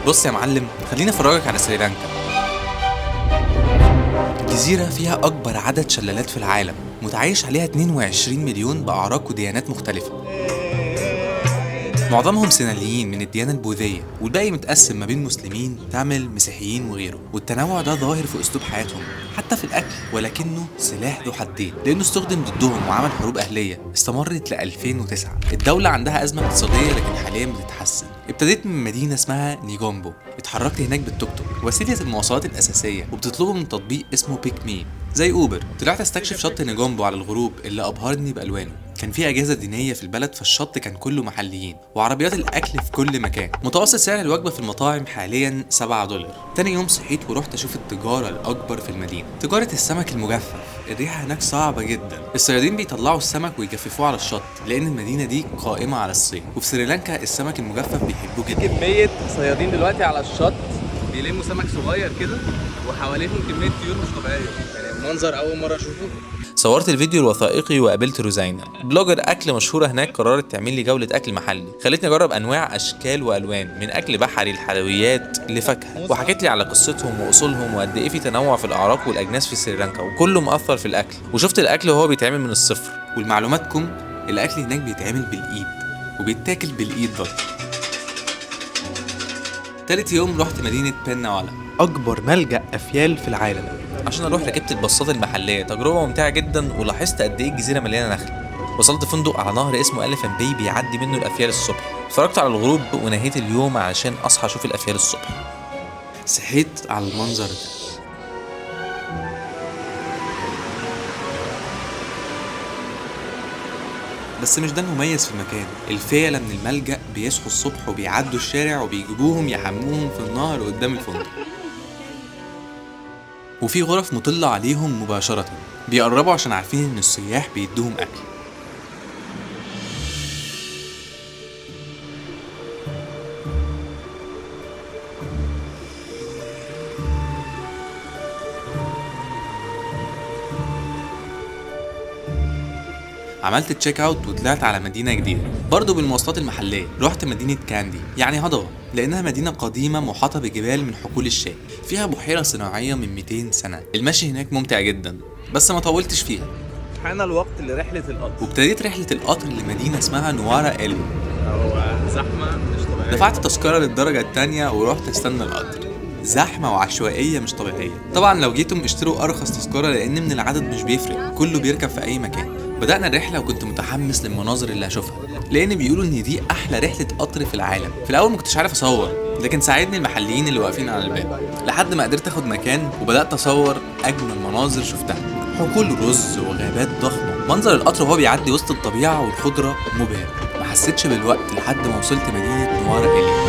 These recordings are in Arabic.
بص يا معلم، خليني افرجك على سريلانكا. جزيرة فيها أكبر عدد شلالات في العالم، متعايش عليها 22 مليون بأعراق وديانات مختلفة. معظمهم سيناليين من الديانة البوذية، والباقي متقسم ما بين مسلمين، تامل، مسيحيين وغيره. والتنوع ده ظاهر في أسلوب حياتهم حتى في الأكل، ولكنه سلاح ذو حدين لأنه استخدم ضدهم وعمل حروب أهلية استمرت ل 2009. الدولة عندها أزمة اقتصادية لكن حاليا بتتحسن. ابتديت من مدينة اسمها نيجومبو، اتحركت هناك بالتوك توك وسيلة المواصلات الأساسية، وبتطلبه من تطبيق اسمه بيك مي زي أوبر. طلعت استكشف شط نيجومبو على الغروب اللي أبهرني بألوانه. كان في اجازه دينيه في البلد، فالشط كان كله محليين وعربيات الاكل في كل مكان. متوسط سعر الوجبه في المطاعم حاليا $7. تاني يوم صحيت ورحت اشوف التجاره الاكبر في المدينه، تجاره السمك المجفف. الريحه هناك صعبه جدا. الصيادين بيطلعوا السمك ويجففوه على الشط لان المدينه دي قائمه على الصيد، وفي سريلانكا السمك المجفف بيحبوه جدا. كمية صيادين دلوقتي على الشط بيلموا سمك صغير كده، وحواليهم كمية طيور مش طبيعية. يعني المنظر أول مرة أشوفه. صورت الفيديو الوثائقي وقابلت روزينا، بلوجر اكل مشهوره هناك. قررت تعمل لي جوله اكل محلي، خلتني اجرب انواع اشكال والوان من اكل بحري الحلويات لفاكهه، وحكت لي على قصتهم واصولهم وقد ايه في تنوع في الاعراق والاجناس في سريلانكا، وكله مأثر في الاكل. وشفت الاكل وهو بيتعمل من الصفر. ولمعلوماتكم الاكل هناك بيتعمل بالايد وبيتاكل بالايد برضه. تالت يوم رحت مدينه بناوالا، اكبر ملجأ افيال في العالم. عشان اروح ركبت الباصات المحليه، تجربه ممتعه جدا، ولاحظت قد ايه الجزيره مليانه نخل. وصلت فندق على نهر اسمه اليفان باي بيعدي منه الافيال الصبح. اتفرجت على الغروب ونهيت اليوم علشان اصحى اشوف الافيال الصبح. صحيت على المنظر ده. بس مش ده المميز في المكان. الفيلة من الملجأ بيصحوا الصبح وبيعدوا الشارع وبيجيبوهم يحموهم في النهر قدام الفندق. وفي غرف مطلة عليهم مباشرة، بيقربوا عشان عارفين ان السياح بيدوهم اكل. عملت تشيك اوت وطلعت على مدينة جديدة برضه بالمواصلات المحلية. رحت مدينة كاندي يعني هضبة، لأنها مدينة قديمة محاطة بجبال من حقول الشاي، فيها بحيرة صناعية من 200 سنة. المشي هناك ممتع جدا بس ما طولتش فيها. حان الوقت لرحلة القطر. وابتديت رحلة القطر لمدينة اسمها نوارا إلو. هو زحمة مش طبيعية. دفعت تذكرة للدرجة التانية ورحت استنى القطر. زحمة وعشوائية مش طبيعية. طبعا لو جيتم اشتروا أرخص تذكرة لأن من العدد مش بيفرق، كله بيركب في أي مكان. بدأنا الرحلة وكنت متحمس للمناظر اللي هشوفها، لأن بيقولوا إن دي أحلى رحلة قطر في العالم. في الأول مكنتش عارف أصور، لكن ساعدني المحليين اللي واقفين على الباب لحد ما قدرت أخد مكان وبدأت أصور أجمل مناظر شفتها. حقول رز وغابات ضخمة. منظر القطر وهو بيعدي وسط الطبيعة والخضرة مبهر. ما حسيتش بالوقت لحد ما وصلت مدينة نوارا إليو.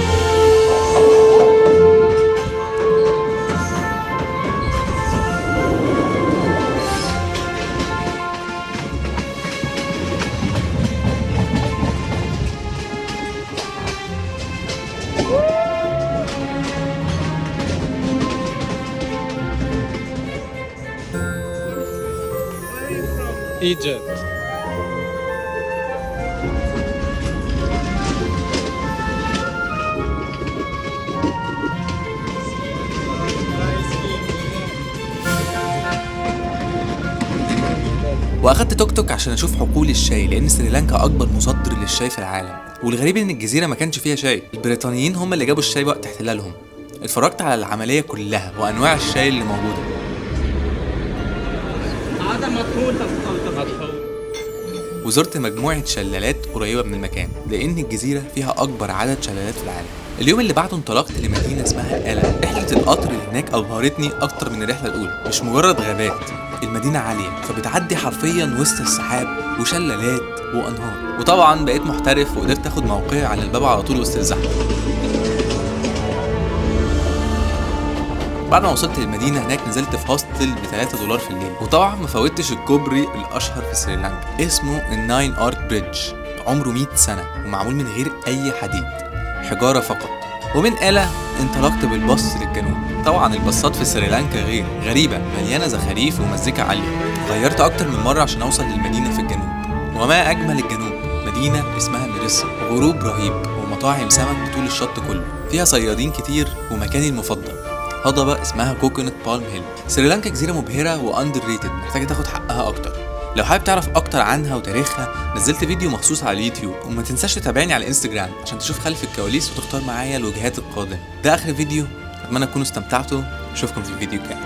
Egypt. واخدت توك توك عشان اشوف حقول الشاي، لان سريلانكا اكبر مصدر للشاي في العالم. والغريب ان الجزيره ما كانش فيها شاي. البريطانيين هم اللي جابوا الشاي وقت احتلالهم. اتفرجت على العمليه كلها وانواع الشاي اللي موجوده. وزرت مجموعه شلالات قريبه من المكان، لان الجزيره فيها اكبر عدد شلالات في العالم. اليوم اللي بعده انطلقت لمدينه اسمها الا. رحله القطر اللي هناك ابهرتني اكتر من الرحله الاولى. مش مجرد غابات، المدينة عالية فبتعدي حرفيا وسط السحاب وشلالات وأنهار. وطبعا بقيت محترف وقدرت اخد موقعي على الباب على طول وسط الزحمة. بعد ما وصلت للمدينة هناك نزلت في هوستل ب$3 في الليل. وطبعا ما فوتش الكوبري الأشهر في سريلانكا اسمه الناين آرك بريدج. عمره 100 سنة ومعمول من غير أي حديد، حجارة فقط. ومن الا انطلقت بالباص للجنوب. طبعا الباصات في سريلانكا غريبة، مليانة زخاريف ومزيكا عالية. غيرت اكتر من مرة عشان اوصل للمدينة في الجنوب. وما اجمل الجنوب، مدينة اسمها ميريسا، غروب رهيب ومطاعم سمك طول الشط كله. فيها صيادين كتير، ومكاني المفضل هضبة اسمها كوكونات بالم هيل. سريلانكا جزيرة مبهرة واندر ريتد، محتاجة تاخد حقها اكتر. لو حابب تعرف اكتر عنها وتاريخها نزلت فيديو مخصوص على اليوتيوب، وما تنساش تتابعني على الانستجرام عشان تشوف خلف الكواليس وتختار معايا الوجهات القادمة. ده اخر فيديو، اتمنى تكونوا استمتعتوا. اشوفكم في الفيديو الجاي.